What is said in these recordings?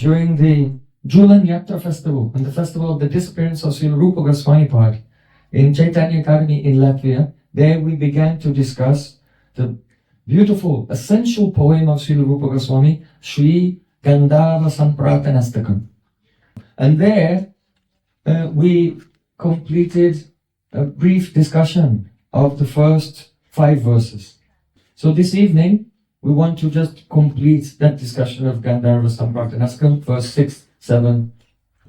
during the Julan Yakta festival and the festival of the disappearance of Srila Rupa Goswami Pad in Chaitanya Academy in Latvia. There we began to discuss the beautiful, essential poem of Srila Rupa Goswami, Sri Gāndharvā-samprārthanāṣṭakam. And there we completed a brief discussion of the first 5 verses. So this evening, we want to just complete that discussion of Gāndharvā-samprārthanāṣṭakam, verse 6, 7,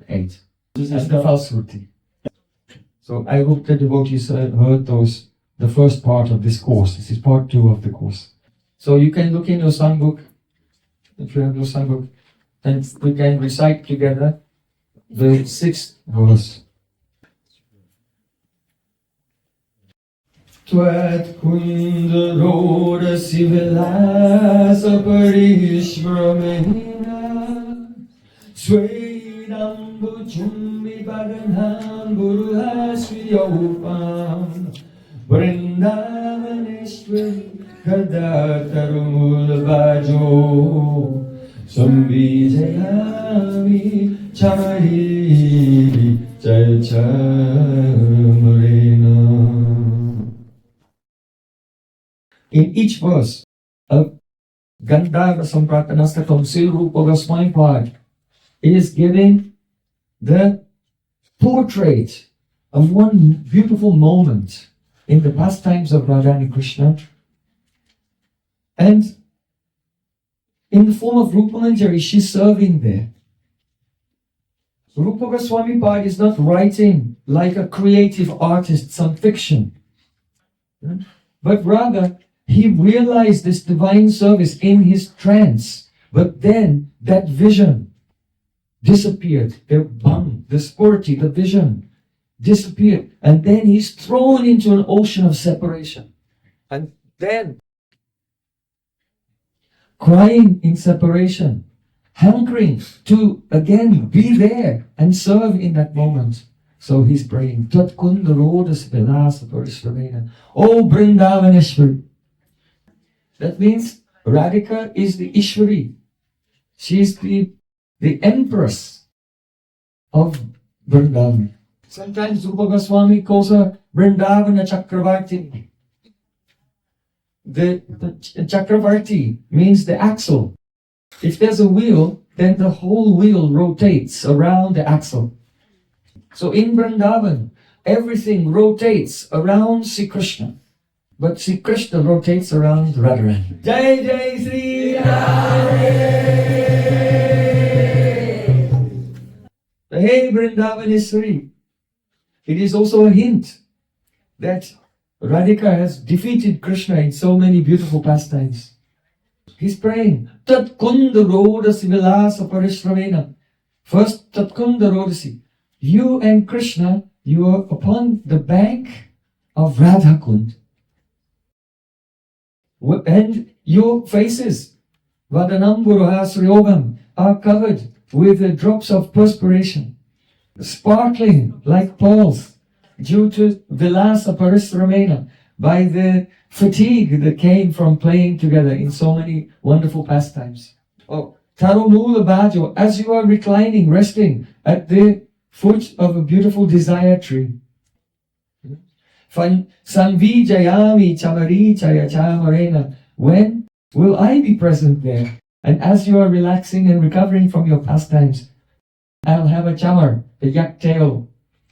8. This is the Falsruti. So I hope the devotees heard the first part of this course. This is part 2 of the course. So you can look in your songbook, if you have your songbook, and we can recite together the 6th verse. Tvat kundarorasi vilasa parishvramena Svedambu chumbi baganham buruhasviyopam Vrindavaneshwari kadatarumul vajo Sambhijayami chamari chachamarena. In each verse of Gāndharvā-samprārthanāṣṭakam, Srila Rupa Goswami Pad is giving the portrait of one beautiful moment in the pastimes of Radha and Krishna, and in the form of Rupa Manjari, she's serving there. Rupa Goswami Pad is not writing like a creative artist some fiction, but rather he realized this divine service in his trance, but then that vision disappeared. The spurti, the vision disappeared, and then he's thrown into an ocean of separation, and then crying in separation, hankering to again be there and serve in that moment. So he's praying, Tat kundarodas vilasa parishvamena, O Vrindavaneshwari. That means Radhika is the Ishwari. She's the empress of Vrindavan. Sometimes Rupa Goswami calls her Vrindavana Chakravarti. The Chakravarti means the axle. If there's a wheel, then the whole wheel rotates around the axle. So in Vrindavan, everything rotates around Sri Krishna. But Sri Krishna rotates around Radharani. Jai Jai Sri Radhe. Hey Vrindavaneshwari. It is also a hint that Radhika has defeated Krishna in so many beautiful pastimes. He's praying, Tat kundarodasi vilasa parishramena. First, Tat kundarodasi. You and Krishna, you are upon the bank of Radhakund. And your faces, Vadanam Buruhasriyogam, are covered with the drops of perspiration, sparkling like pearls, due to Vilasa Parisramena, by the fatigue that came from playing together in so many wonderful pastimes. Oh, Tarumula Bhajo, as you are reclining, resting at the foot of a beautiful desire tree. Sanvijayami chamari chaya chamarena. When will I be present there? And as you are relaxing and recovering from your pastimes, I'll have a chamar, a yak tail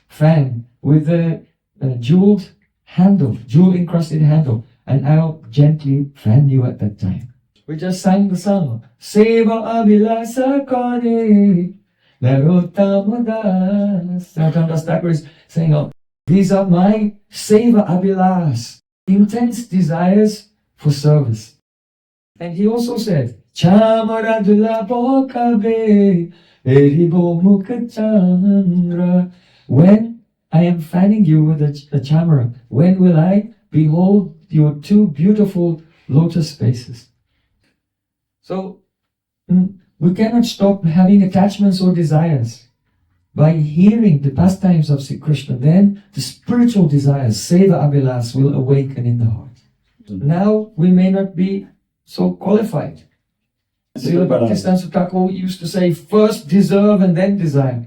fan with a jeweled handle, jewel encrusted handle, and I'll gently fan you at that time. We just sang the song, Seva Abhilasa Kane Narottamadas. Chaitanya Thakur is saying, oh, these are my Seva Abhilas, intense desires for service. And he also said, Chamaradula Bokabe Eribo Mukachandra. When I am fanning you with a chamara, when will I behold your 2 beautiful lotus faces? So, we cannot stop having attachments or desires. By hearing the pastimes of Sri Krishna, then the spiritual desires, Seva Abhilas, will awaken in the heart. Now we may not be so qualified Srila Bhakti Thakur used to say, first deserve and then desire.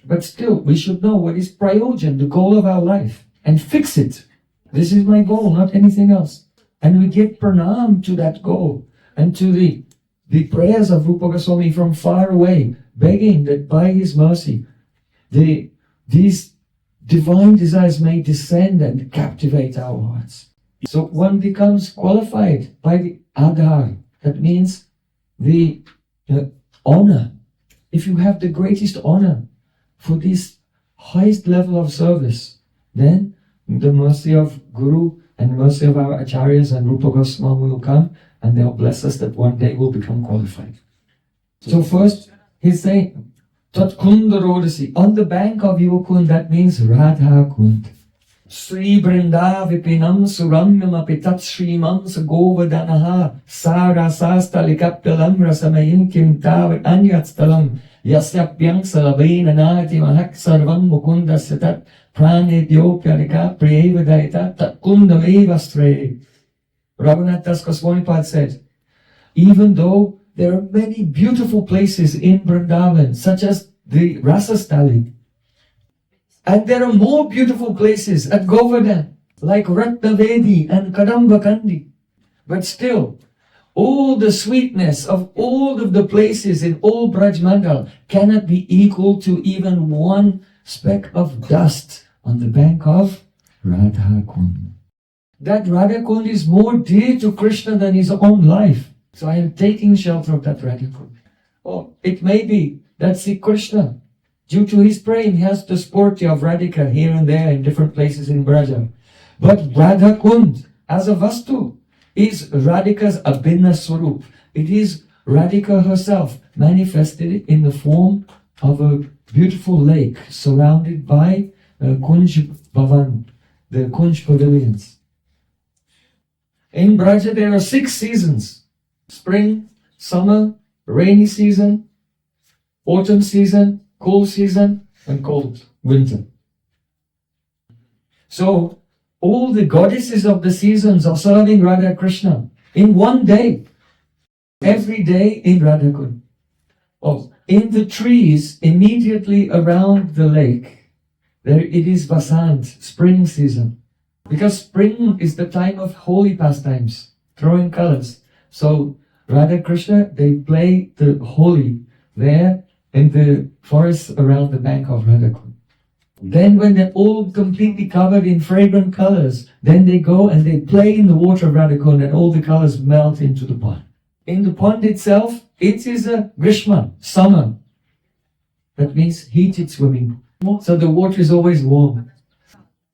But still, we should know what is Prayojan, the goal of our life, and fix it. This is my goal, not anything else. And we give pranam to that goal and to the prayers of Rupa Goswami from far away, begging that by his mercy, these divine desires may descend and captivate our hearts. So one becomes qualified by the adhar. That means the honor. If you have the greatest honor for this highest level of service, then the mercy of Guru and the mercy of our acharyas and Rupa Goswami will come and they'll bless us that one day we'll become qualified. So first, he's saying, Tat Kunda Rodasi, on the bank of your Kund, that means Radha Kund. Sri Vrindavipinam Suramyam Apitat Srimam Sagovadanaha Sara Sastalikaptalam Rasamayin Kim Tavat Anyatstalam Yasyapyang Salavena Nati Mahak Sarvam Mukunda Satat Pranidyopiarika Priyevadaita Tat Kundam Evastre. Raghunath Das Goswamipad said, even though there are many beautiful places in Vrindavan, such as the Rasastali, and there are more beautiful places at Govardhan, like Ratnavedi and Kadambakandi. But still, all the sweetness of all of the places in all Braj Mandal cannot be equal to even one speck of dust on the bank of Radha Kund. That Radha Kund is more dear to Krishna than his own life. So I am taking shelter of that Radha Kund. Or it may be that Sri Krishna, due to his praying, he has the sporty of Radhika here and there in different places in Braja. But Radha Kund, as a Vastu, is Radhika's Abhinna Swarup. It is Radhika herself, manifested in the form of a beautiful lake surrounded by Kunj Bhavan, the Kunj pavilions. In Braja there are 6 seasons: spring, summer, rainy season, autumn season, cool season, and cold winter. So all the goddesses of the seasons are serving Radha Krishna in one day, every day in Radha Kund. Oh, in the trees immediately around the lake, there it is Vasant, spring season. Because spring is the time of holy pastimes, throwing colors. So Radha Krishna, they play the Holi there in the forests around the bank of Radha Kund. Then when they're all completely covered in fragrant colors, then they go and they play in the water of Radha Kund and all the colors melt into the pond. In the pond itself, it is a Grishma, summer. That means heated swimming. So the water is always warm.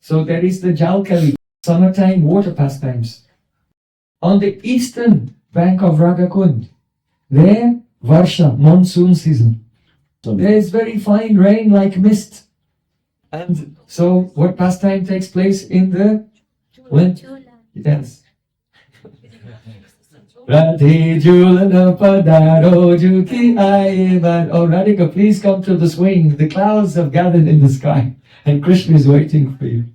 So there is the Jalkali, summertime water pastimes. On the eastern bank of Radha Kund, there, Varsha, monsoon season. There is very fine rain like mist. And so what pastime takes place in the winter? Yes. Radhe Julana Padaro Juki Ayevan. Oh Radhika, please come to the swing. The clouds have gathered in the sky and Krishna is waiting for you.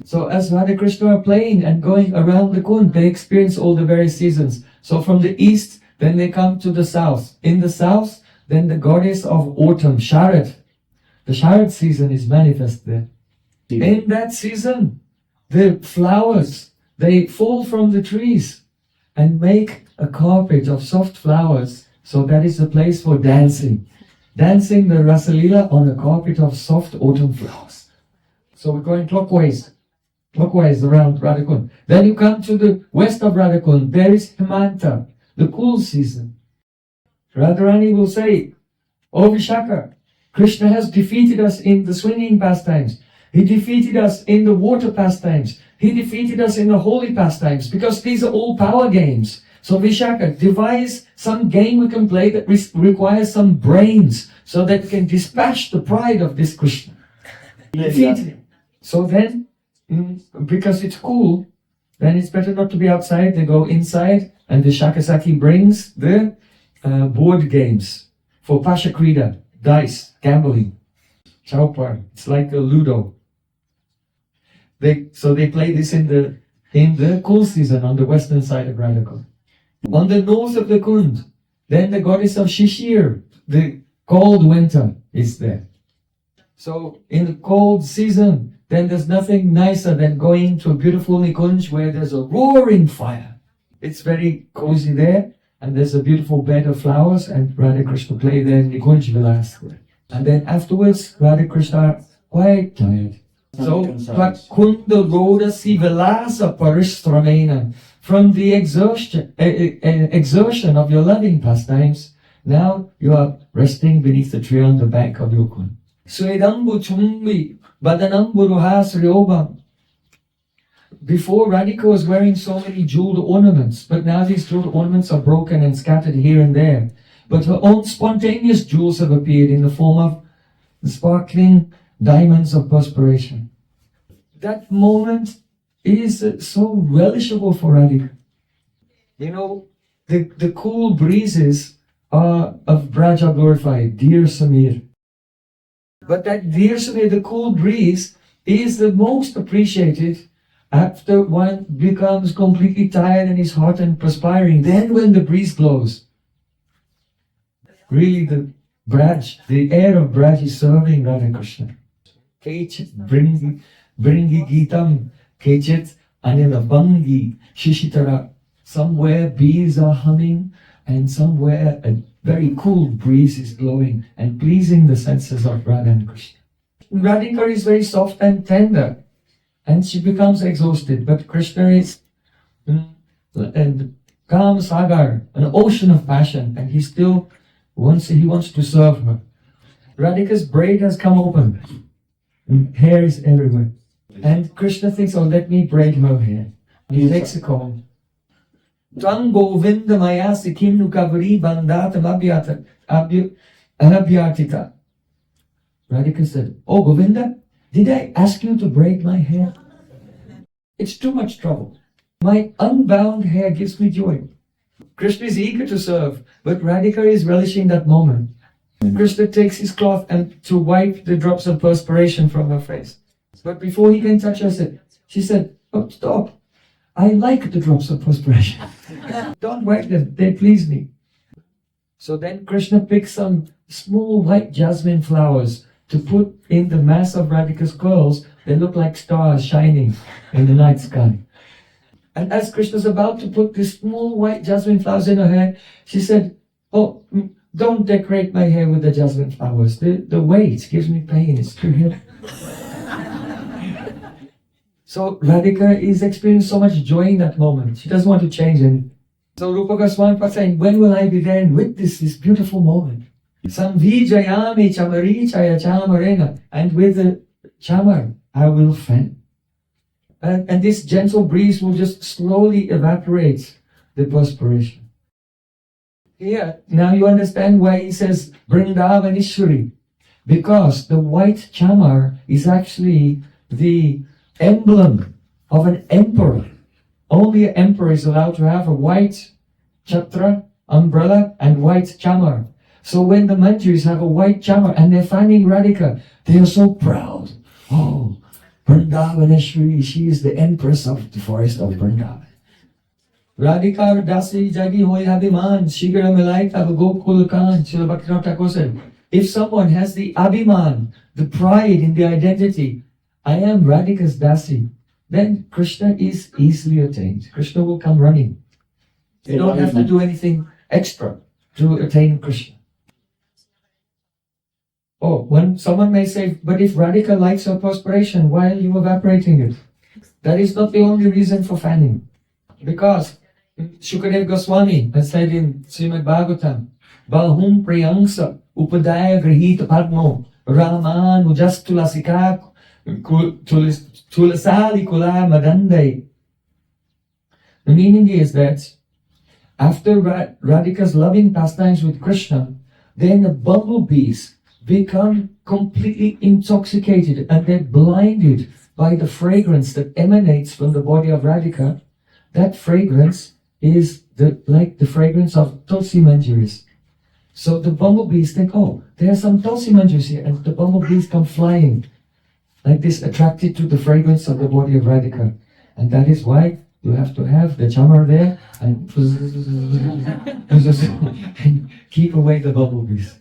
So as Radha Krishna are playing and going around the Kund, they experience all the various seasons. So from the east, then they come to the south. In the south, then the goddess of autumn, Sharad. The Sharad season is manifest there. In that season, the flowers, they fall from the trees and make a carpet of soft flowers. So that is the place for dancing. Dancing the Rasalila on a carpet of soft autumn flowers. So we're going clockwise around Radha Kund. Then you come to the west of Radha Kund. There is Hemanta, the cool season. Radharani will say, "O Vishaka, Krishna has defeated us in the swinging pastimes. He defeated us in the water pastimes. He defeated us in the holy pastimes, because these are all power games. So Vishaka, devise some game we can play that requires some brains, so that we can dispatch the pride of this Krishna." Defeat him. So then, because it's cool, then it's better not to be outside. They go inside, and the Shakasaki brings the board games for Pasha Krida, dice, gambling, Chaupar. It's like a Ludo. So they play this in the cool season on the western side of Radha Kund. On the north of the Kund, Then the goddess of Shishir, the cold winter, is there. So in the cold season, then there's nothing nicer than going to a beautiful Nikunj where there's a roaring fire. It's very cozy there, and there's a beautiful bed of flowers, and Radha Krishna play there in Nikunj Vilas. And then afterwards, Radha Krishna are quite tired. So, Kunda Rodasi Vilasa Paristramena, from the exertion of your loving pastimes, now you are resting beneath the tree on the bank of your Kund. Swedambu Chumbi Badanambu Ruhas Ryobam. Before, Radhika was wearing so many jeweled ornaments, but now these jeweled ornaments are broken and scattered here and there. But her own spontaneous jewels have appeared in the form of the sparkling diamonds of perspiration. That moment is so relishable for Radhika. You know, the cool breezes are of Braja glorified, dear Samir. But that dear Samir, the cool breeze, is the most appreciated after one becomes completely tired and is hot and perspiring. Then when the breeze blows, really the air of Braj is serving Radha Krishna. Kechit bringi gitam, kechit anila bangi shishitara. Somewhere bees are humming, and somewhere a very cool breeze is blowing and pleasing the senses of Radha and Krishna. Radhika is very soft and tender, and she becomes exhausted, but Krishna is and Kam Sagar, an ocean of passion, and he wants to serve her. Radhika's braid has come open, and hair is everywhere. And Krishna thinks, oh, let me braid her hair. He takes a comb. Tvam Govinda Mayasi Kinnu Kavari Bandatam Abhyartita. Radhika said, oh Govinda, did I ask you to braid my hair? It's too much trouble. My unbound hair gives me joy. Krishna is eager to serve, but Radhika is relishing that moment. Krishna takes his cloth and to wipe the drops of perspiration from her face. But before he can touch her, she said, oh, stop. I like the drops of perspiration. Don't wipe them, they please me. So then Krishna picks some small white jasmine flowers to put in the mass of Radhika's curls. They look like stars shining in the night sky. And as Krishna's about to put these small white jasmine flowers in her hair, she said, oh, don't decorate my hair with the jasmine flowers. The weight gives me pain, it's too heavy. So Radhika is experiencing so much joy in that moment. She doesn't want to change anything. So Rupa Goswami was saying, when will I be there and witness this beautiful moment? Samvijayami chamarichaya chamarena. And with the chamar, I will fan. And this gentle breeze will just slowly evaporate the perspiration. Here, now you understand why he says Vrindavanishwari. Because the white chamar is actually the emblem of an emperor. Only an emperor is allowed to have a white chatra, umbrella, and white chamar. So when the Manjuris have a white chamar and they're fanning Radhika, they are so proud. Oh, Vrindavaneshwari, she is the empress of the forest of Vrindavan. Radhika dasi jagi hoy abhiman, shigra milai tab gokul kan. Srila Bhaktivinoda Thakur said, if someone has the abhiman, the pride in the identity, I am Radhika's dasi, then Krishna is easily attained. Krishna will come running. You don't have to do anything extra to attain Krishna. Oh, when someone may say, but if Radhika likes her perspiration, why are you evaporating it? That is not the only reason for fanning. Because Shukadev Goswami has said in Srimad Bhagavatam, Balhum Priyangsa Upadaya Grihita Padmo Raman Ujastulasika Tulasali Kula Madande. The meaning is that after Radhika's loving pastimes with Krishna, then the bumblebees become completely intoxicated and they're blinded by the fragrance that emanates from the body of Radhika. That fragrance is like the fragrance of Tulsi Manjuris. So the bumblebees think, oh, there are some Tulsi Manjuris here, and the bumblebees come flying like this, attracted to the fragrance of the body of Radhika. And that is why You have to have the chamar there and and keep away the bumblebees.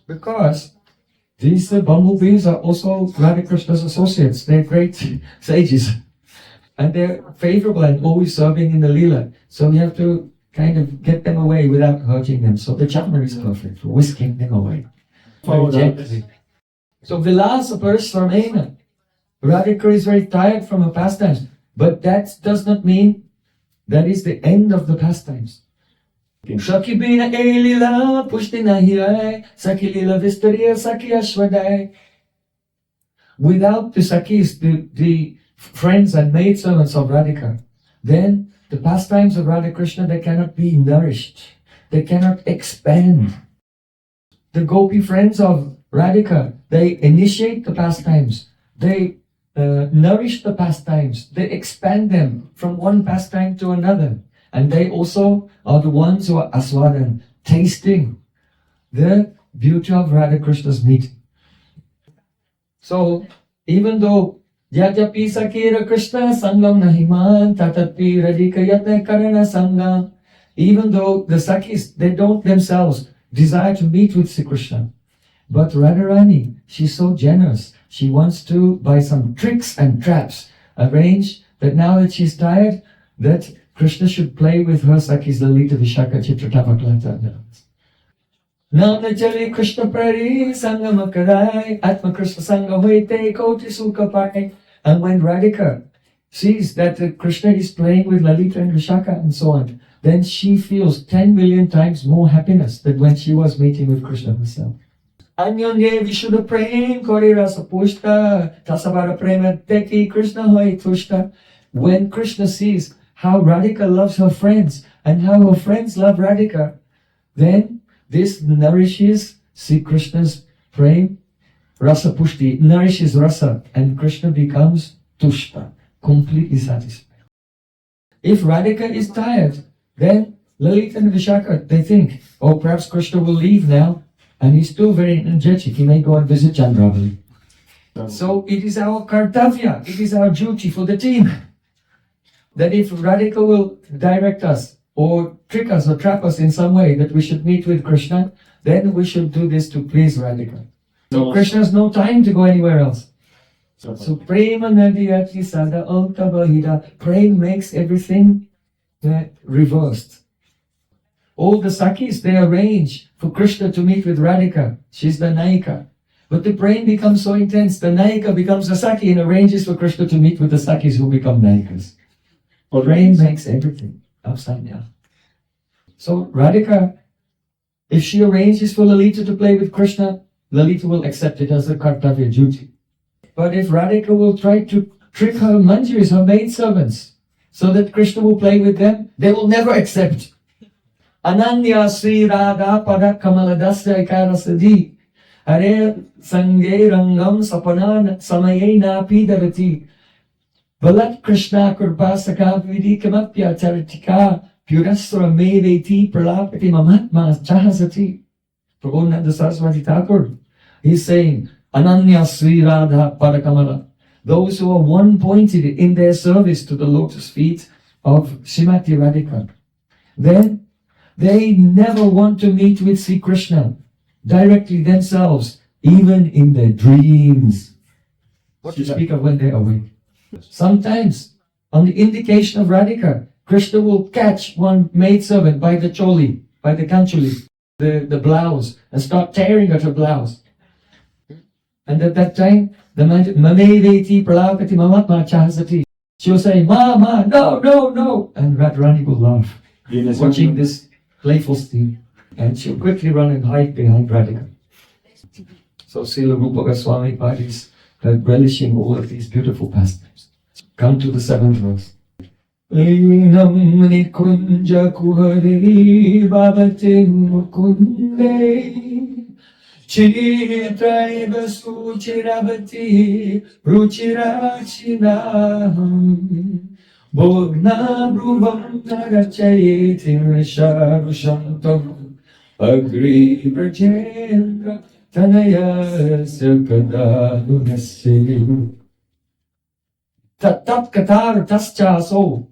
Because these bumblebees are also Radha Krishna's associates. They're great sages. And they're favorable and always serving in the Leela. So you have to kind of get them away without hurting them. So the chamar is perfect for whisking them away. Very gently. So Vilasa Parasramena. Radhika is very tired from her pastimes. But that does not mean that is the end of the pastimes. Shaki bina elila pushtina hirai saki lila vistariya saki ashwadai. Without the sakis, the friends and maidservants of Radhika, then the pastimes of Radha Krishna, they cannot be nourished. They cannot expand. The gopi friends of Radhika, they initiate the pastimes. They nourish the pastimes. They expand them from one pastime to another. And they also are the ones who are aswadan, tasting the beauty of Radha Krishna's meeting. So, even though Yadyapi Sakira Krishna Sangam Nahiman Tatapi Radhika Yatna Karana Sangam, even though the Sakis, they don't themselves desire to meet with Sri Krishna. But Radharani, she's so generous. She wants to, by some tricks and traps, arrange that now that she's tired, that Krishna should play with her Sakis Lalita Vishaka Chitratavaklata. Namna Jali Krishna Prari Sangama Karai Atma Krishna Sangha Hoite Koti Sukapai. And when Radhika sees that Krishna is playing with Lalita and Vishaka and so on, then she feels 10 million times more happiness than when she was meeting with Krishna herself. Anyonye Vishuddha Prem Kori Rasa Pushta Tasavara Prema Teki Krishna Hoi Tushta. When Krishna sees how Radhika loves her friends and how her friends love Radhika, then this nourishes Sri Krishna's Prem, Rasa Pushti, nourishes Rasa, and Krishna becomes Tushta, completely satisfied. If Radhika is tired, then Lalita and Vishaka, they think, oh, perhaps Krishna will leave now, and he's still very energetic, he may go and visit Gāndharvā. So it is our kartavya, it is our duty for the team, that if Radhika will direct us, or trick us or trap us in some way that we should meet with Krishna, then we should do this to please Radhika. So Krishna has no time to go anywhere else. So Prema Nadiyati Sada Altabahida. Prem makes everything reversed. All the Sakis, they arrange for Krishna to meet with Radhika. She's the Naika. But the Prem becomes so intense, the Naika becomes a Saki and arranges for Krishna to meet with the Sakis who become Naikas. Prem makes everything upside down. So Radhika, if she arranges for Lalita to play with Krishna, Lalita will accept it as a kartavya duty. But if Radhika will try to trick her manjaris, her maidservants, so that Krishna will play with them, they will never accept. Ananya Sri Radha Pada Kamaladasya Ikarasadi Hare Sange Rangam Sapana Samayena Pidarati Balat Krishna Kurbasaka Vidi Kamapya Charitika Purasra Meveti Pralapati Mamatma Chahasati. Prabhupada Saraswati Thakur, he's saying, Ananya Sri Radha Padakamala. Those who are one-pointed in their service to the lotus feet of Srimati Radhika. Then they never want to meet with Sri Krishna directly themselves, even in their dreams. What to speak of when they awake. Sometimes, on the indication of Radhika, Krishna will catch one maidservant by the choli, by the kanchuli, the blouse, and start tearing at her blouse. And at that time, the Mameveti Pralapati Mamatma Chahasati, she will say, Ma, no, no, no. And Radharani will laugh, watching this playful scene. And she'll quickly run and hide behind Radhika. So Srila Rupa Goswami is relishing all of these beautiful pastimes. Come to the 7th verse. Linam nikunja kuhari bhavate mukunde chitraiva suchiravati ruchirachinaham bhogna bhruvam narachayetim risharushantam agri vrajendra tanayasya kadadunasya tat katar tascha so.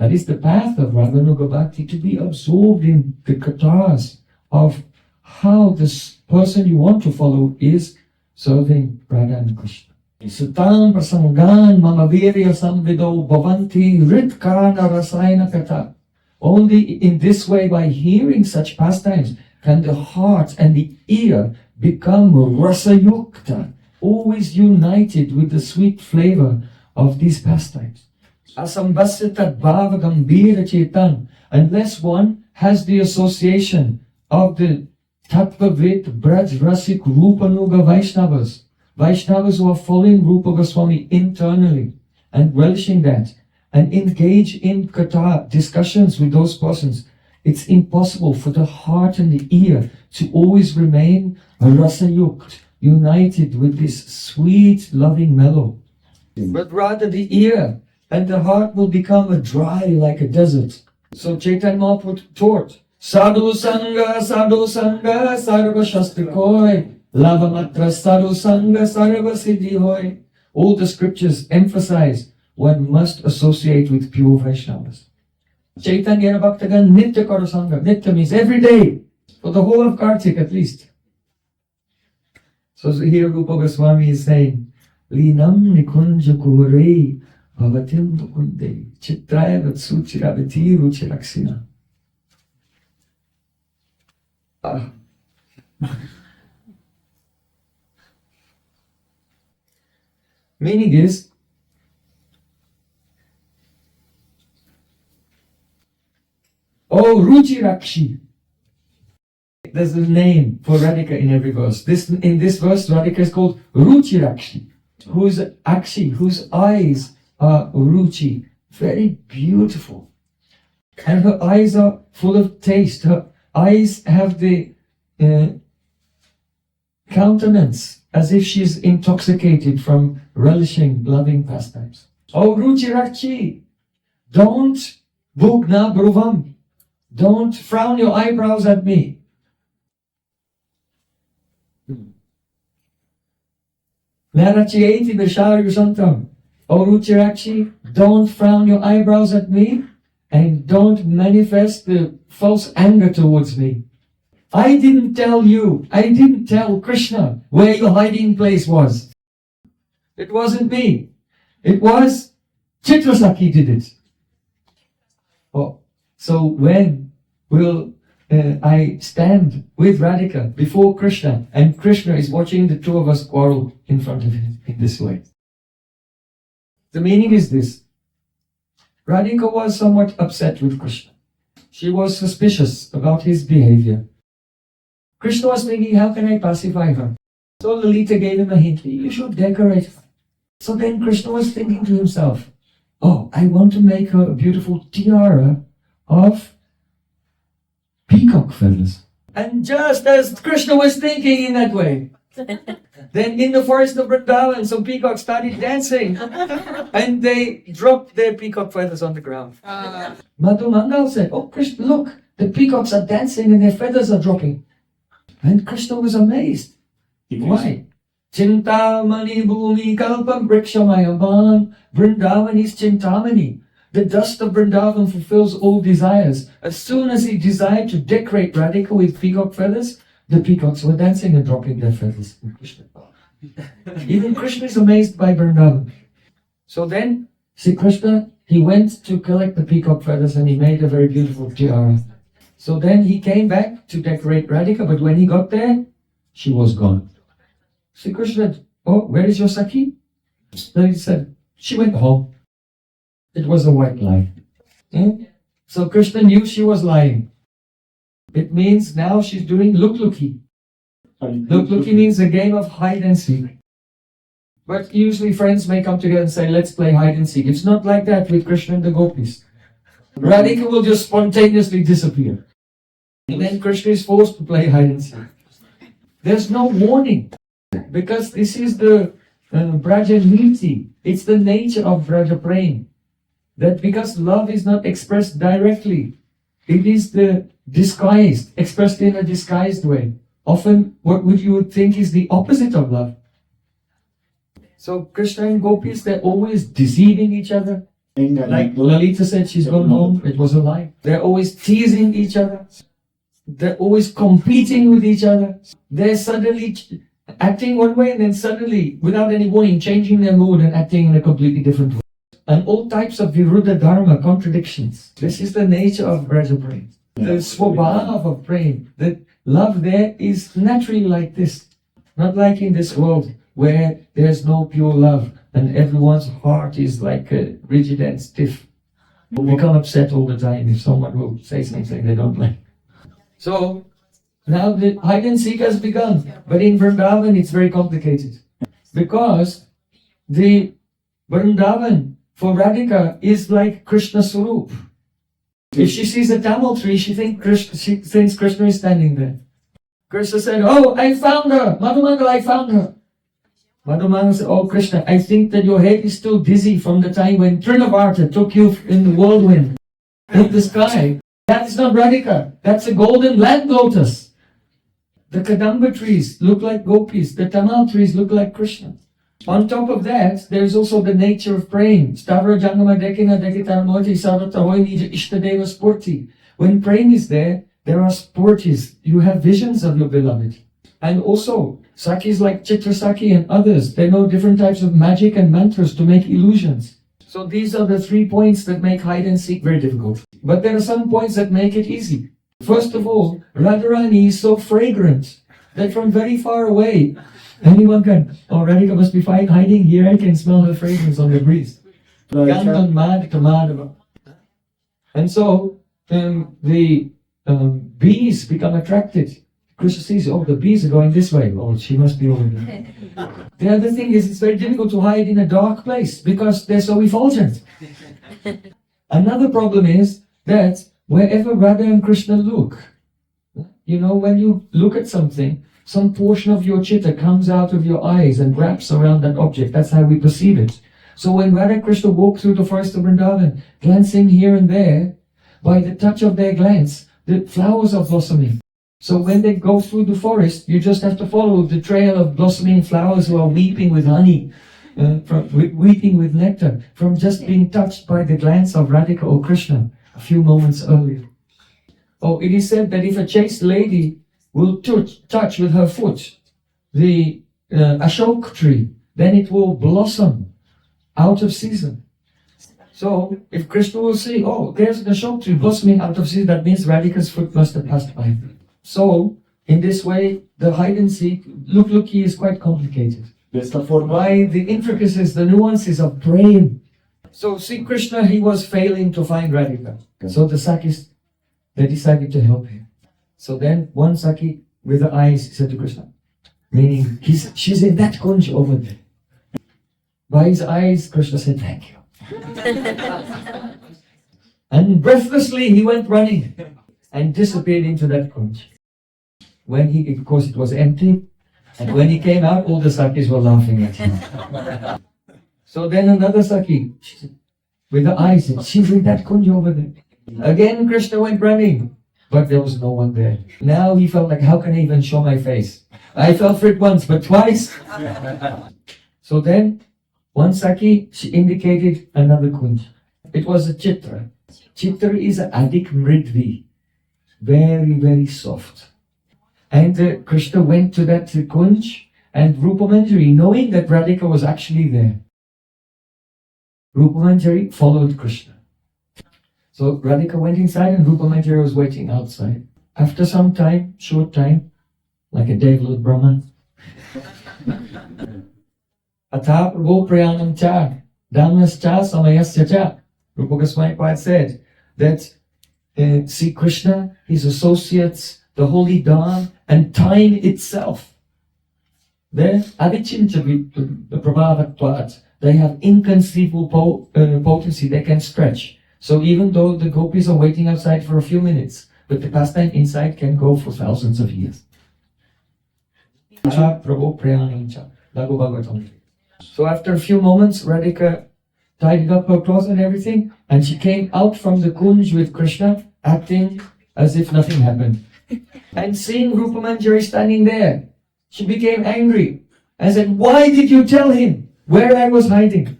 That is the path of Raganuga Bhakti, to be absorbed in the kathas of how this person you want to follow is serving Radha and Krishna. Sutam prasangan mamavirya samvido bhavanti ritkana rasayana kata. Only in this way, by hearing such pastimes, can the heart and the ear become rasayukta, always united with the sweet flavor of these pastimes. Asambhasya tad bhava gambhira chetan. Unless one has the association of the Tattvavit, Braj, Rasik, Rupanuga Vaishnavas, Vaishnavas who are following Rupa Goswami internally and relishing that, and engage in katha discussions with those persons, it's impossible for the heart and the ear to always remain rasayukt, united with this sweet, loving mellow. But rather the ear and the heart will become dry like a desert. So Chaitanya Mahaprabhu taught, Sadhu Sangha, Sarva Shastra Koi, Lava Matra Sadhu Sangha, Sarva Siddhi Hoi. All the scriptures emphasize one must associate with pure Vaishnavas. Chaitanya Bhaktagan Nitya Karo Sangha. Nitya means every day, for the whole of Kartik at least. So here Rupa Goswami is saying, Linam Nikunja Kurei Bhavatim Dukunde Chitraya Vatsuchiravati Ruchiraksina. Meaning is, oh Ruchirakshi. There's a name for Radhika in every verse. In this verse, Radhika is called Ruchirakshi, whose eyes are Ruchi, very beautiful. And her eyes are full of taste. Her eyes have the countenance as if she's intoxicated from relishing loving pastimes. Oh Ruchirakshi, don't bhugna bruvam, don't frown your eyebrows at me. Narachieti Vishari Santam. Oh Ruchirakshi, don't frown your eyebrows at me and don't manifest the false anger towards me. I didn't tell Krishna where your hiding place was. It wasn't me. It was Chitrasakhi did it. Oh, so when will I stand with Radhika before Krishna and Krishna is watching the two of us quarrel in front of him in this way? The meaning is this. Radhika was somewhat upset with Krishna. She was suspicious about his behavior. Krishna was thinking, how can I pacify her? So Lalita gave him a hint, you should decorate her. So then Krishna was thinking to himself, oh, I want to make her a beautiful tiara of peacock feathers. And just as Krishna was thinking in that way, then in the forest of Vrindavan, some peacocks started dancing and they dropped their peacock feathers on the ground. Madhu Mangal said, oh Krishna, look, the peacocks are dancing and their feathers are dropping. And Krishna was amazed. Why? Chintamani bhumi kalpam brikshamayaman. Vrindavan is Chintamani. The dust of Vrindavan fulfills all desires. As soon as he desired to decorate Radhika with peacock feathers, the peacocks were dancing and dropping their feathers. Even Krishna is amazed by Vrindavan. So then, Sri Krishna, he went to collect the peacock feathers and he made a very beautiful tiara. So then he came back to decorate Radhika, but when he got there, she was gone. Sri Krishna said, oh, where is your Sakhi? Then he said, she went home. It was a white lie. So Krishna knew she was lying. It means now she's doing luk-luki. Luk-luki means a game of hide and seek. But usually friends may come together and say, let's play hide and seek. It's not like that with Krishna and the gopis. Radhika will just spontaneously disappear. And then Krishna is forced to play hide and seek. There's no warning. Because this is the Braja Niti. It's the nature of Braja Prem. That because love is not expressed directly, it is the disguised, expressed in a disguised way. Often what you would think is the opposite of love. So Krishna and gopis, they're always deceiving each other. Like Lalita said, she's gone home, it was a lie. They're always teasing each other. They're always competing with each other. They're suddenly acting one way and then suddenly, without any warning, changing their mood and acting in a completely different way. And all types of viruddha dharma, contradictions. This is the nature of Braja Prem. The swabhava of Prem, the love there is naturally like this. Not like in this world where there's no pure love and everyone's heart is like rigid and stiff. We become upset all the time if someone will say something they don't like. So now the hide and seek has begun. But in Vrindavan it's very complicated. Because the Vrindavan for Radhika is like Krishna Swarup. If she sees a tamil tree, she thinks Krishna is standing there. Krishna said, "Oh, I found her! Madhumangal, I found her!" Madhumangal said, "Oh Krishna, I think that your head is still dizzy from the time when Trinavarta took you in the whirlwind in the sky. That's not Radhika, that's a golden land lotus. The Kadamba trees look like gopis, the tamal trees look like Krishna." On top of that, there is also the nature of praying. Stavra jangama dekina dekitarmoti sarvatahoy nija ishtadeva spurti. When praying is there are spurtis. You have visions of your beloved. And also, Sakis like Chitrasaki and others, they know different types of magic and mantras to make illusions. So these are the 3 points that make hide and seek very difficult. But there are some points that make it easy. First of all, Radharani is so fragrant that from very far away, anyone can, oh, Radhika must be hiding here, I can smell her fragrance on the breeze. And so, the bees become attracted. Krishna sees, oh, the bees are going this way. Oh, she must be over there. The other thing is, it's very difficult to hide in a dark place because they're so effulgent. Another problem is that wherever Radha and Krishna look, you know, when you look at something, some portion of your chitta comes out of your eyes and wraps around that object. That's how we perceive it. So when Radha and Krishna walk through the forest of Vrindavan, glancing here and there, by the touch of their glance, the flowers are blossoming. So when they go through the forest, you just have to follow the trail of blossoming flowers who are weeping with honey, weeping with nectar, from just being touched by the glance of Radhika or Krishna a few moments earlier. Oh, it is said that if a chaste lady will touch with her foot the ashok tree, then it will blossom out of season. So if Krishna will see, oh, there's an ashok tree blossoming out of season, that means Radhika's foot must have passed by. So in this way, the hide and seek, look-looky is quite complicated. By the intricacies, the nuances of Prem. So see, Krishna, he was failing to find Radhika. So the Sakis, they decided to help him. So then one Saki with the eyes said to Krishna, meaning she's in that kunj over there. By his eyes, Krishna said, "Thank you." And breathlessly he went running and disappeared into that kunj. Of course it was empty, and when he came out, all the Sakis were laughing at him. So then another Saki, with the eyes, said, "She's in that kunj over there." Again Krishna went running, but there was no one there. Now he felt like, how can I even show my face? I fell for it once, but twice. So then, one Saki, she indicated another kunj. It was a chitra. Chitra is a adik mridvi. Very, very soft. And Krishna went to that kunj, and Rupa Manjari, knowing that Radhika was actually there, Rupa Manjari followed Krishna. So Radhika went inside and Rupa Manjari was waiting outside. After some time, short time, like a Devalut Brahman, Atha Prabhu Prayanam cha, Dhammas cha, Samayasya cha. Rupa Goswami Pad said that see Krishna, his associates, the holy Dham, and time itself. They're avichinta prabhavatvat. They have inconceivable potency, they can stretch. So even though the gopis are waiting outside for a few minutes, but the pastime inside can go for thousands of years. So after a few moments, Radhika tidied up her clothes and everything, and she came out from the kunj with Krishna, acting as if nothing happened. And seeing Rupa Manjari standing there, she became angry and said, "Why did you tell him where I was hiding?"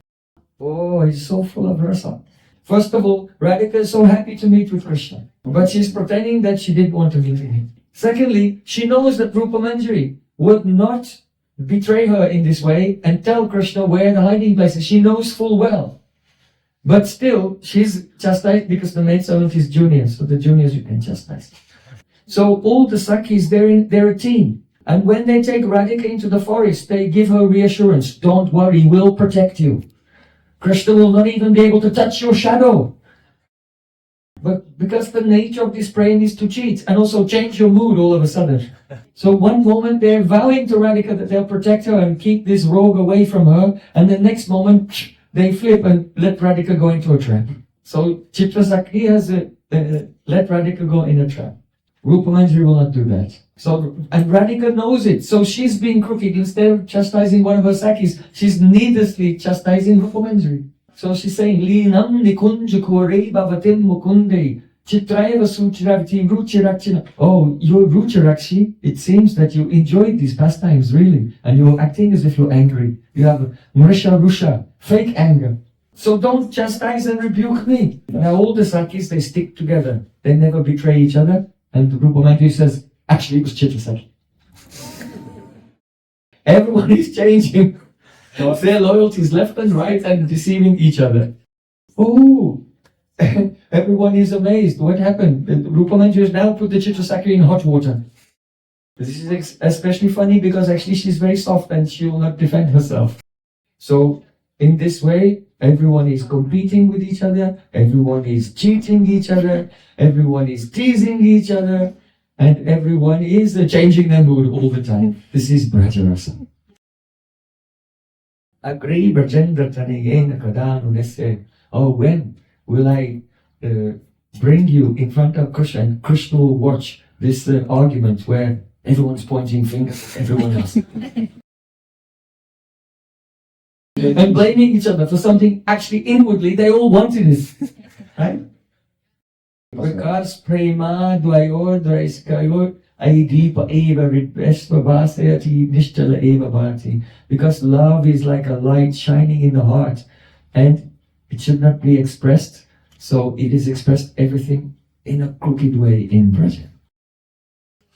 Oh, it's so full of rasa. First of all, Radhika is so happy to meet with Krishna, but she's pretending that she didn't want to meet him. Secondly, she knows that Rupa Manjari would not betray her in this way and tell Krishna where the hiding place is. She knows full well. But still, she's chastised because the maidservant is junior, so the juniors you can chastise. So all the Sakhis, they're a team. And when they take Radhika into the forest, they give her reassurance. Don't worry, we'll protect you. Krishna will not even be able to touch your shadow. But because the nature of this praying is to cheat and also change your mood all of a sudden. So one moment they're vowing to Radhika that they'll protect her and keep this rogue away from her, and the next moment they flip and let Radhika go into a trap. So Chitra Sakhi has let Radhika go in a trap. Rupa Manjari will not do that. So, and Radhika knows it. So she's being crooked. Instead of chastising one of her Sakhis, she's needlessly chastising Rupa Manjari. So she's saying, Linam nikunja korei bhavatim mukunde chitraiva suchiravati ruchirakshina. Oh, you're ruchirakshi. It seems that you enjoyed these pastimes, really. And you're acting as if you're angry. You have mrisha rusha, fake anger. So don't chastise and rebuke me. Now all the Sakhis, they stick together. They never betray each other. And Rupa Manjari says, actually it was Chitra Sakhi. Everyone is changing their loyalties left and right and deceiving each other. Oh, everyone is amazed. What happened? Rupa Manjari has now put the Chitra Sakhi in hot water. This is especially funny because actually she's very soft and she will not defend herself. So in this way, everyone is competing with each other, everyone is cheating each other, everyone is teasing each other, and everyone is changing their mood all the time. This is Brajarasa. Agri Brajendra Tanayena Kadanu Nesse. Oh, when will I bring you in front of Krishna, and Krishna will watch this argument where everyone's pointing fingers at everyone else. And blaming each other for something actually inwardly they all wanted it. Right? Because prema dvayor draiskayor aidipa eva ridvesva vasayati nishtala eva bhati. Because love is like a light shining in the heart and it should not be expressed, so it is expressed everything in a crooked way in Prayojan.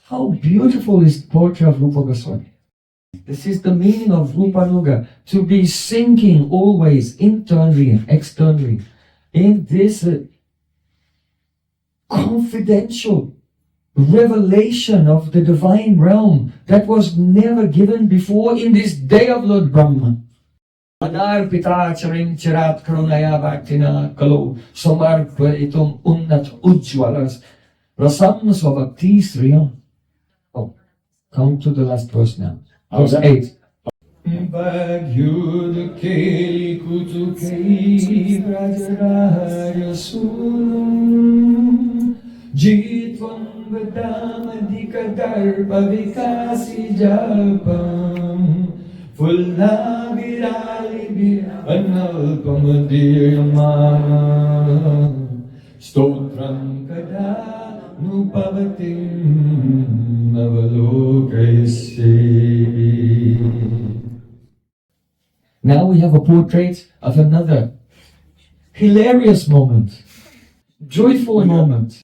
How beautiful is the poetry of Rupa Goswami. This is the meaning of Rupanuga, to be sinking always internally and externally in this confidential revelation of the divine realm that was never given before in this day of Lord Brahma. Adar pita charim chirat karunaya bhaktina kalo samarparitum unnat ujjvalas rasam svabhakti sriyam. Oh, come to the last verse now. Verse 8. Bhagyud keli kutu keli brajaraya sunam jitvam vadamadika darpa vikasi japam fulna virali analpamadiyamana stotram kada nupavatim. Now we have a portrait of another hilarious moment, joyful moment.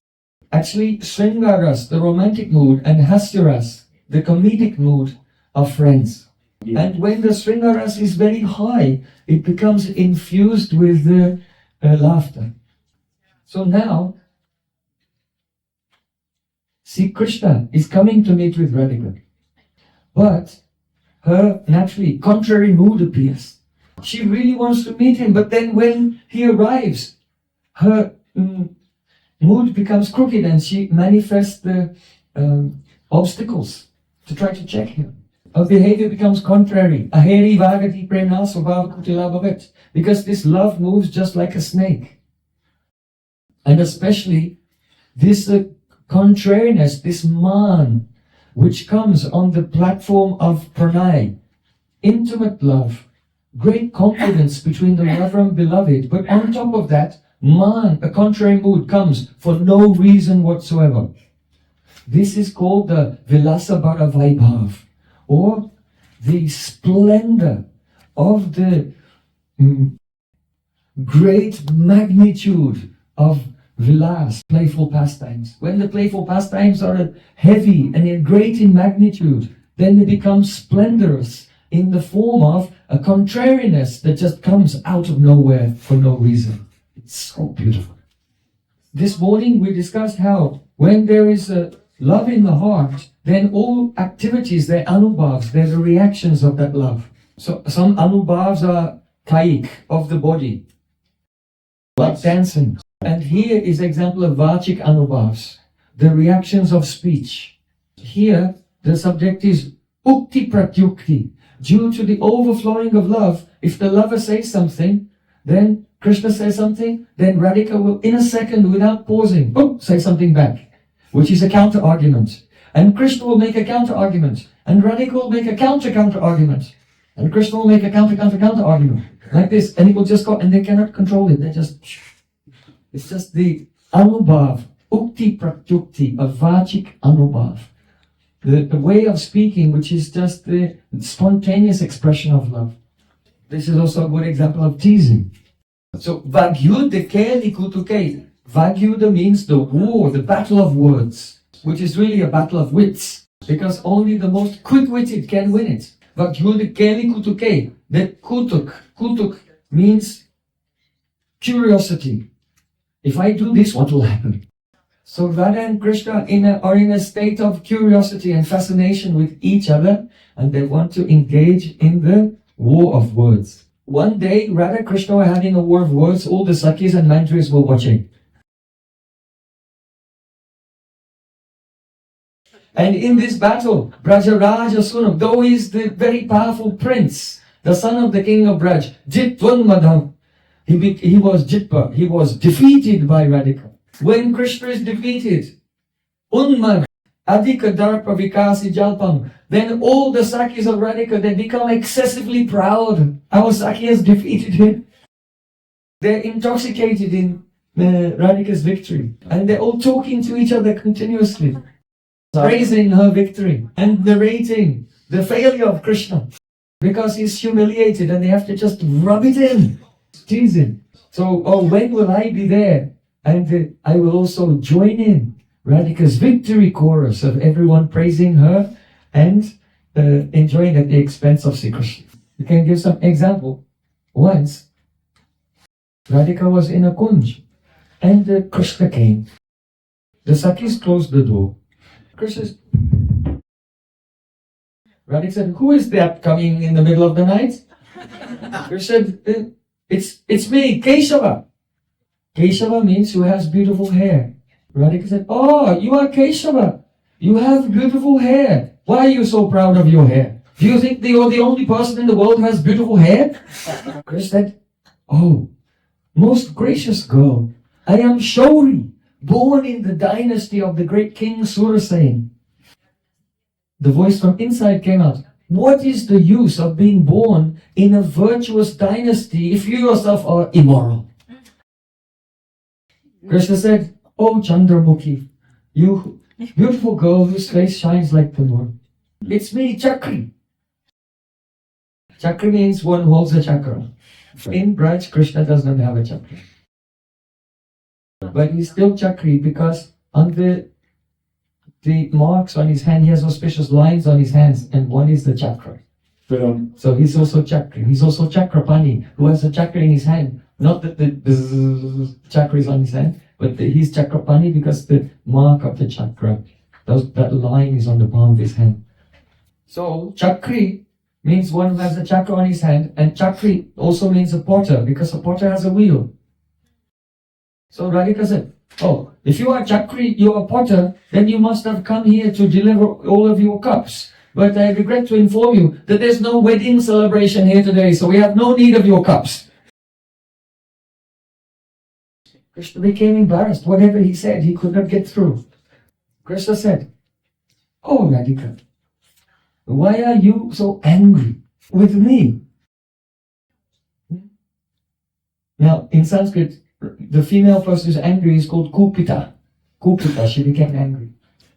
Actually, Sringaras, the romantic mood, and Hasyaras, the comedic mood, are friends. And when the Sringaras is very high, it becomes infused with laughter. So now, see, Krishna is coming to meet with Radhika. But her naturally contrary mood appears. She really wants to meet him, but then when he arrives, her mood becomes crooked and she manifests the obstacles to try to check him. Her behavior becomes contrary. Aheri vagati premna svabhava kutila bhavet. Because this love moves just like a snake. And especially this contrariness, this man, which comes on the platform of pranay, intimate love, great confidence between the lover and beloved, but on top of that, man, a contrary mood, comes for no reason whatsoever. This is called the Vilasabhara Vaibhav, or the splendor of the great magnitude of vilas, playful pastimes. When the playful pastimes are heavy and great in magnitude, then they become splendorous in the form of a contrariness that just comes out of nowhere for no reason. It's so beautiful. This morning we discussed how when there is a love in the heart, then all activities, they're anubhavs, they're the reactions of that love. So some anubhavs are kaik, of the body, like dancing. And here is example of vachik anubhavs, the reactions of speech. Here the subject is ukti pratyukti. Due to the overflowing of love, if the lover says something, then Krishna says something, then Radhika will, in a second, without pausing, say something back, which is a counter-argument. And Krishna will make a counter-argument. And Radhika will make a counter-counter-argument. And Krishna will make a counter-counter-counter-argument. Like this. And it will just go, and they cannot control it. They just, it's just the anubhav, ukti pratyukti, a vachik anubhav. The way of speaking, which is just the spontaneous expression of love. This is also a good example of teasing. So, Vagyuddha Kutuke. Vagyuddha means the war, the battle of words, which is really a battle of wits, because only the most quick-witted can win it. Vagyuddha Kutuke. The kutuk means curiosity. If I do this, what will happen? So Radha and Krishna are in a state of curiosity and fascination with each other, and they want to engage in the war of words. One day, Radha and Krishna were having a war of words. All the Sakhis and Mantris were watching. And in this battle, Brajaraja Sunam, though he is the very powerful prince, the son of the king of Braj, Jitvan Madham, he was Jitpa, he was defeated by Radhika. When Krishna is defeated, Unmag, Adhika Darpa Vikasi Jalpam, then all the Sakhis of Radhika, they become excessively proud. Our Sakhi has defeated him. They're intoxicated in Radhika's victory. And they're all talking to each other continuously, praising her victory and narrating the failure of Krishna, because he's humiliated and they have to just rub it in, tease him. So, when will I be there? And I will also join in Radhika's victory chorus of everyone praising her and enjoying at the expense of Sri Krishna. You can give some example. Once, Radhika was in a kunj and Krishna came. The Sakhis closed the door. Krishna said, Radhika said, who is that coming in the middle of the night? Krishna said, it's me, Keshava. Keshava means who has beautiful hair. Radhika said, oh, you are Keshava. You have beautiful hair. Why are you so proud of your hair? Do you think you're the only person in the world who has beautiful hair? Krishna said, oh, most gracious girl, I am Shauri, born in the dynasty of the great king Surasen. The voice from inside came out. What is the use of being born in a virtuous dynasty if you yourself are immoral? Krishna said, oh Chandramukhi, you beautiful girl whose face shines like the moon. It's me, Chakri. Chakri means one who holds a chakra. In Braj, Krishna does not have a chakra. But he's still Chakri because on the marks on his hand, he has auspicious lines on his hands, and one is the chakra. So he's also Chakri. He's also Chakrapani, who has a chakra in his hand. Not that the chakra is on his hand, but he's Chakrapani because the mark of the chakra, that line is on the palm of his hand. So Chakri means one who has the chakra on his hand, and Chakri also means a potter because a potter has a wheel. So Radhika said, oh, if you are Chakri, you are potter, then you must have come here to deliver all of your cups. But I regret to inform you that there's no wedding celebration here today, so we have no need of your cups. Krishna became embarrassed. Whatever he said, he could not get through. Krishna said, oh Radhika, why are you so angry with me? Now, in Sanskrit, the female person who's angry is called Kupita. Kupita, she became angry.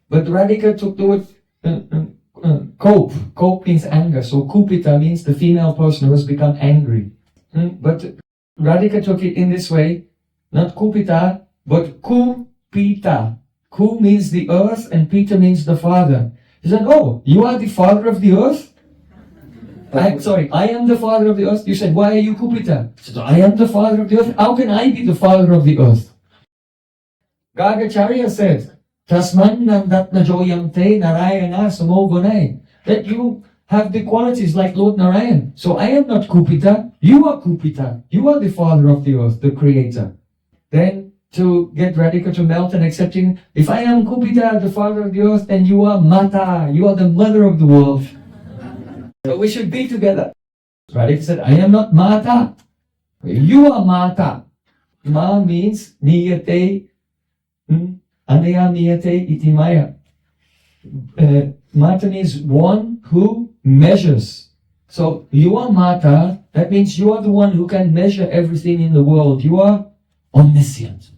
But Radhika took the word cope. Cope means anger. So Kupita means the female person who has become angry. But Radhika took it in this way, not Kupita, but Kupita. Ku means the earth and Pita means the father. He said, oh, you are the father of the earth? I am the father of the earth. You said, why are you Kupita? He said, I am the father of the earth. How can I be the father of the earth? Gargacharya said, Tasmannam datna joyam te narayana samogunai. That you have the qualities like Lord Narayan. So I am not Kupita, you are Kupita. You are the father of the earth, the creator. Then to get Radhika to melt and accepting, if I am Kupita, the father of the earth, then you are Mata, you are the mother of the world. So we should be together. Radhika said, I am not Mata, you are Mata. Ma means niyate, anaya niyate iti maya. Mata means one who measures. So you are Mata, that means you are the one who can measure everything in the world. You are omniscient.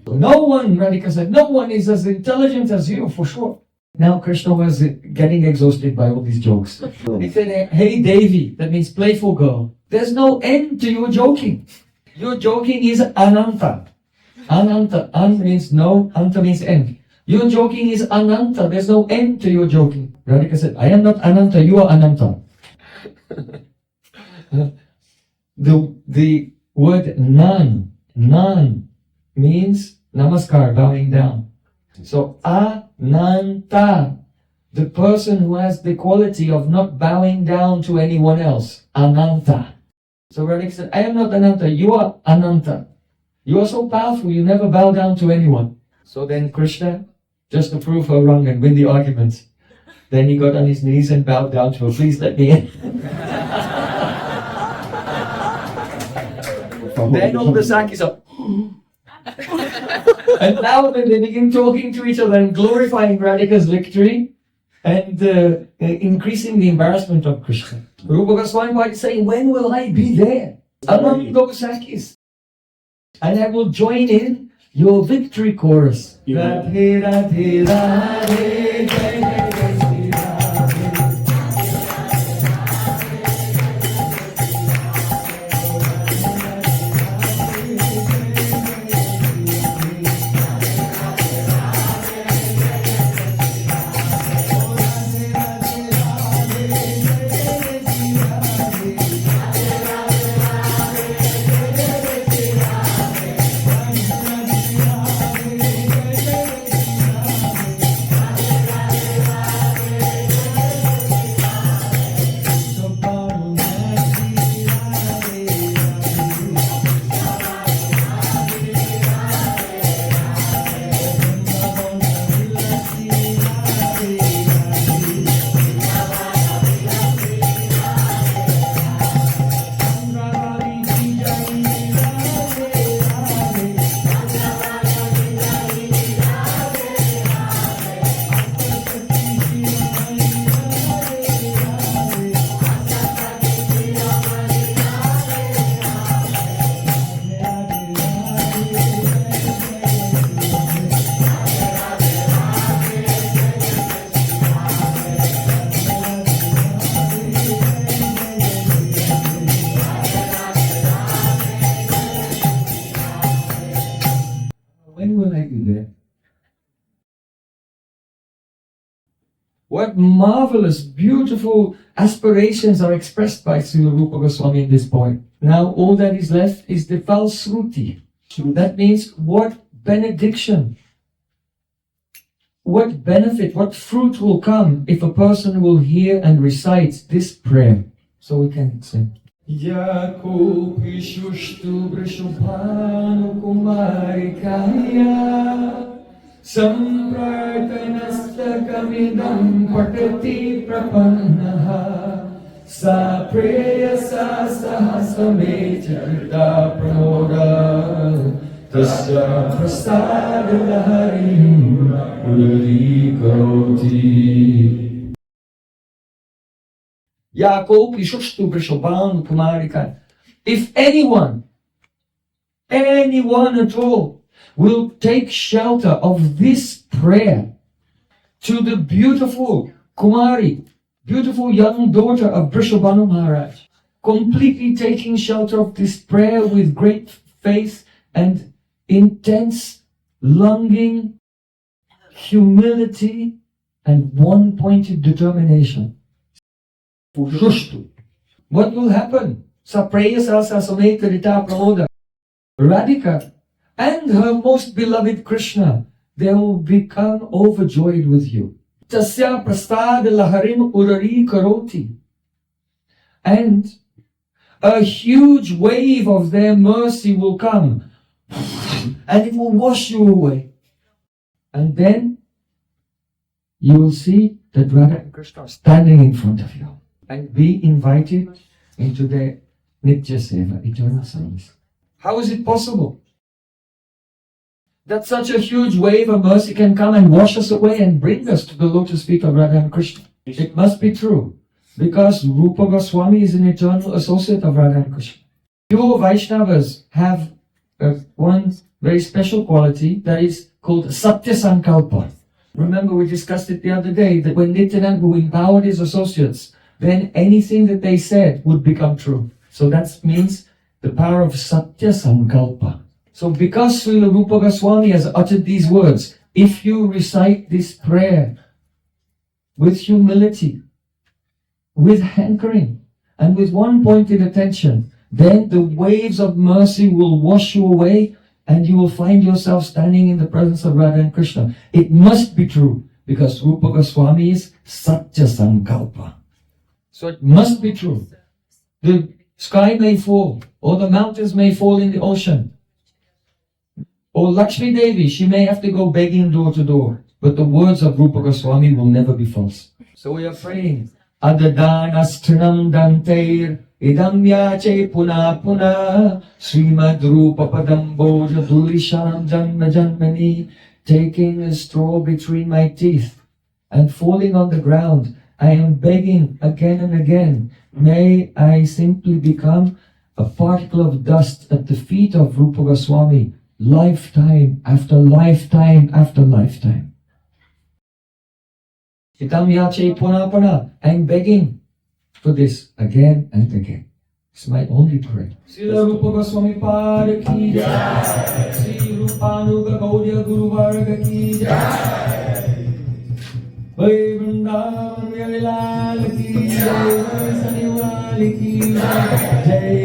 No one, Radhika said, no one is as intelligent as you, for sure. Now Krishna was getting exhausted by all these jokes. He said, hey Devi, that means playful girl. There's no end to your joking. Your joking is ananta. Ananta, an means no, anta means end. Your joking is ananta. There's no end to your joking. Radhika said, I am not ananta, you are ananta. The word nan means namaskar, bowing down. So ananta, the person who has the quality of not bowing down to anyone else. Ananta. So Radhika said, I am not ananta, you are ananta. You are so powerful, you never bow down to anyone. So then Krishna, just to prove her wrong and win the argument, then he got on his knees and bowed down to her. Please let me in. Then all the Sakis are and now they begin talking to each other and glorifying Radhika's victory and increasing the embarrassment of Krishna. Rupa Goswami was saying, when will I be there among those Sakis? And I will join in your victory chorus. Radhe Radhe Radhe Jai Jai Jai Shri Radhe. When will I be there? What marvelous, beautiful aspirations are expressed by Srila Rupa Goswami in this point. Now all that is left is the Falsruti. That means what benediction, what benefit, what fruit will come if a person will hear and recite this prayer. So we can sing. Yakopi shushtu vrishubhanu kumarikaya samprārthanāṣṭakam idam patati prapannaha sa preyasa sahasame charita pramoda tasya prasadalaharim uradi karoti. If anyone at all will take shelter of this prayer to the beautiful Kumari, beautiful young daughter of Vrishabhanu Maharaj. completely taking shelter of this prayer with great faith and intense longing, humility, and one-pointed determination. What will happen? Sa Preya Salsa Sameta Rita Pramoda, Radhika and her most beloved Krishna, they will become overjoyed with you. Tasya prastad laharim urari karoti. And a huge wave of their mercy will come and it will wash you away. And then you will see that Radha and Krishna are standing in front of you and be invited into their Nitya Seva, eternal service. How is it possible that such a huge wave of mercy can come and wash us away and bring us to the lotus feet of Radha and Krishna? It must be true, because Rupa Goswami is an eternal associate of Radha and Krishna. Pure Vaishnavas have one very special quality that is called Satya Sankalpa. Remember, we discussed it the other day, that when Nityananda empowered his associates, then anything that they said would become true. So that means the power of Satya Sankalpa. So because Srila Rupa Goswami has uttered these words, if you recite this prayer with humility, with hankering, and with one-pointed attention, then the waves of mercy will wash you away and you will find yourself standing in the presence of Radha and Krishna. It must be true, because Rupa Goswami is Satya Sankalpa. So it must be true. The sky may fall, or the mountains may fall in the ocean, or Lakshmi Devi, she may have to go begging door to door, but the words of Rupa Goswami will never be false. So we are praying, Adadanastranam danteir idam yache puna puna Srimad Rupa Padam Boja Dulisham Janma Janmani. Taking a straw between my teeth and falling on the ground, I am begging again and again, may I simply become a particle of dust at the feet of Rupa Goswami, lifetime after lifetime after lifetime. Itam yache puna puna. I'm begging for this again and again. It's my only prayer. Srila Rupa Goswami Pada ki jai. Sri Rupanuga Gaudya Guru Varga ki jai. Bhai Vrindavan Vyalal ki jai. Bhai Saniwal ki jai.